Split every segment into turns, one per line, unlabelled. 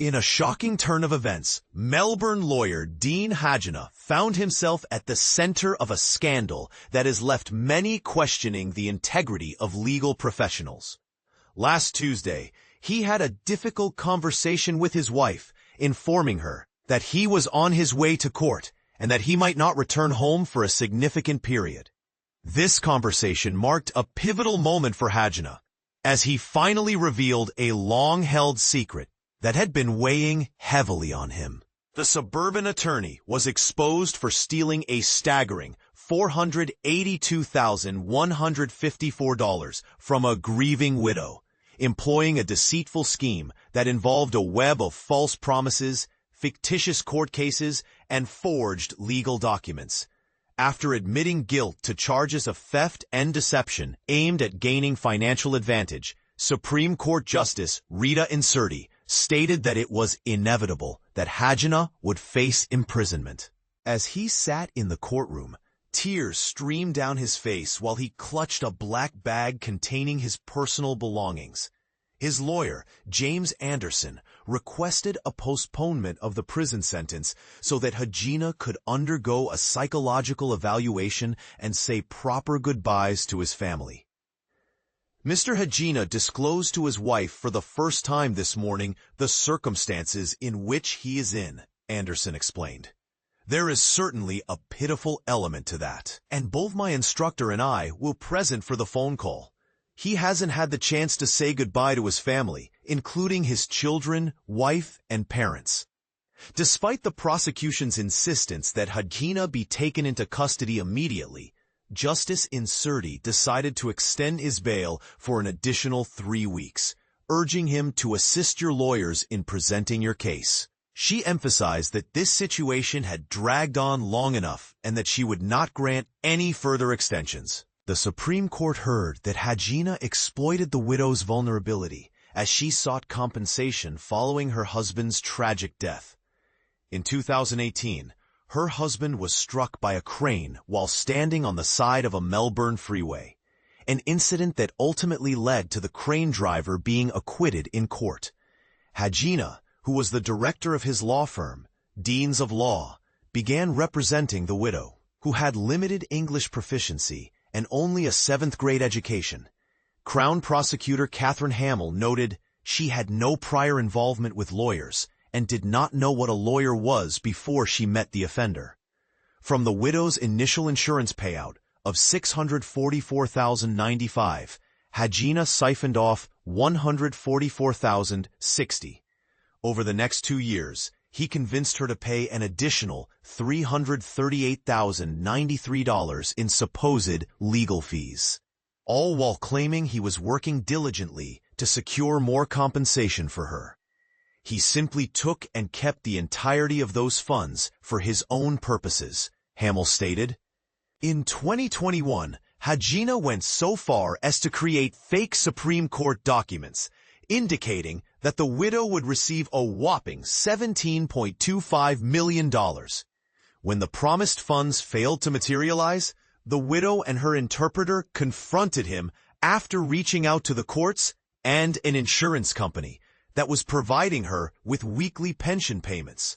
In a shocking turn of events, Melbourne lawyer Dean Hadjina found himself at the center of a scandal that has left many questioning the integrity of legal professionals. Last Tuesday, he had a difficult conversation with his wife, informing her that he was on his way to court and that he might not return home for a significant period. This conversation marked a pivotal moment for Hadjina, as he finally revealed a long-held secret that had been weighing heavily on him. The suburban attorney was exposed for stealing a staggering $482,154 from a grieving widow, employing a deceitful scheme that involved a web of false promises, fictitious court cases, and forged legal documents. After admitting guilt to charges of theft and deception aimed at gaining financial advantage, Supreme Court Justice Rita Inserti stated that it was inevitable that Hadjina would face imprisonment. As he sat in the courtroom, tears streamed down his face while he clutched a black bag containing his personal belongings. His lawyer, James Anderson, requested a postponement of the prison sentence so that Hadjina could undergo a psychological evaluation and say proper goodbyes to his family. Mr. Hadjina disclosed to his wife for the first time this morning the circumstances in which he is in, Anderson explained. There is certainly a pitiful element to that, and both my instructor and I were present for the phone call. He hasn't had the chance to say goodbye to his family, including his children, wife, and parents. Despite the prosecution's insistence that Hadjina be taken into custody immediately, Justice Inserti decided to extend his bail for an additional 3 weeks, urging him to assist your lawyers in presenting your case. She emphasized that this situation had dragged on long enough and that she would not grant any further extensions. The Supreme Court heard that Hadjina exploited the widow's vulnerability as she sought compensation following her husband's tragic death. In 2018, her husband was struck by a crane while standing on the side of a Melbourne freeway, an incident that ultimately led to the crane driver being acquitted in court. Hadjina, who was the director of his law firm, Deans of Law, began representing the widow, who had limited English proficiency and only a 7th-grade education. Crown Prosecutor Catherine Hamill noted she had no prior involvement with lawyers and did not know what a lawyer was before she met the offender. From the widow's initial insurance payout of $644,095, Hadjina siphoned off $144,060. Over the next 2 years, he convinced her to pay an additional $338,093 in supposed legal fees, all while claiming he was working diligently to secure more compensation for her. He simply took and kept the entirety of those funds for his own purposes, Hamill stated. In 2021, Hadjina went so far as to create fake Supreme Court documents, indicating that the widow would receive a whopping $17.25 million. When the promised funds failed to materialize, the widow and her interpreter confronted him after reaching out to the courts and an insurance company that was providing her with weekly pension payments.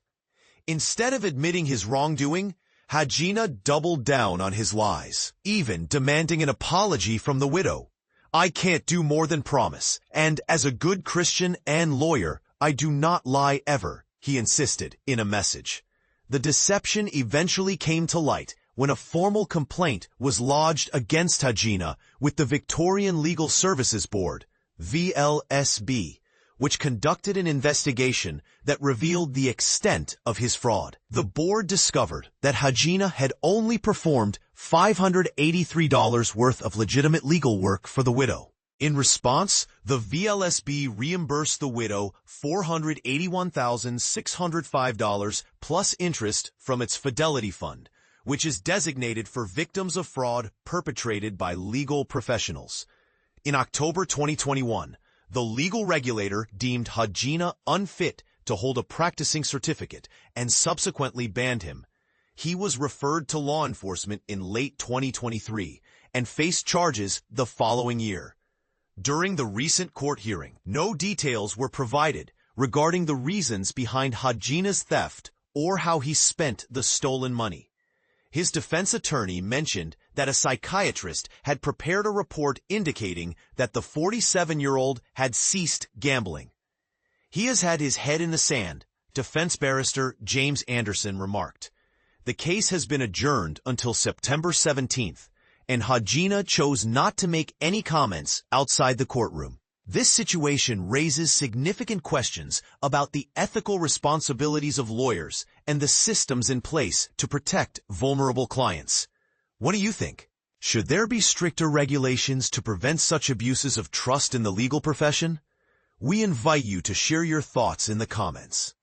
Instead of admitting his wrongdoing, Hadjina doubled down on his lies, even demanding an apology from the widow. "I can't do more than promise, and as a good Christian and lawyer, I do not lie ever," he insisted in a message. The deception eventually came to light when a formal complaint was lodged against Hadjina with the Victorian Legal Services Board, VLSB, which conducted an investigation that revealed the extent of his fraud. The board discovered that Hadjina had only performed $583 worth of legitimate legal work for the widow. In response, the VLSB reimbursed the widow $481,605 plus interest from its Fidelity Fund, which is designated for victims of fraud perpetrated by legal professionals. In October 2021, the legal regulator deemed Hadjina unfit to hold a practicing certificate and subsequently banned him. He was referred to law enforcement in late 2023 and faced charges the following year. During the recent court hearing, no details were provided regarding the reasons behind Hadjina's theft or how he spent the stolen money. His defense attorney mentioned that a psychiatrist had prepared a report indicating that the 47-year-old had ceased gambling. He has had his head in the sand, defense barrister James Anderson remarked. The case has been adjourned until September 17th, and Hadjina chose not to make any comments outside the courtroom. This situation raises significant questions about the ethical responsibilities of lawyers and the systems in place to protect vulnerable clients. What do you think? Should there be stricter regulations to prevent such abuses of trust in the legal profession? We invite you to share your thoughts in the comments.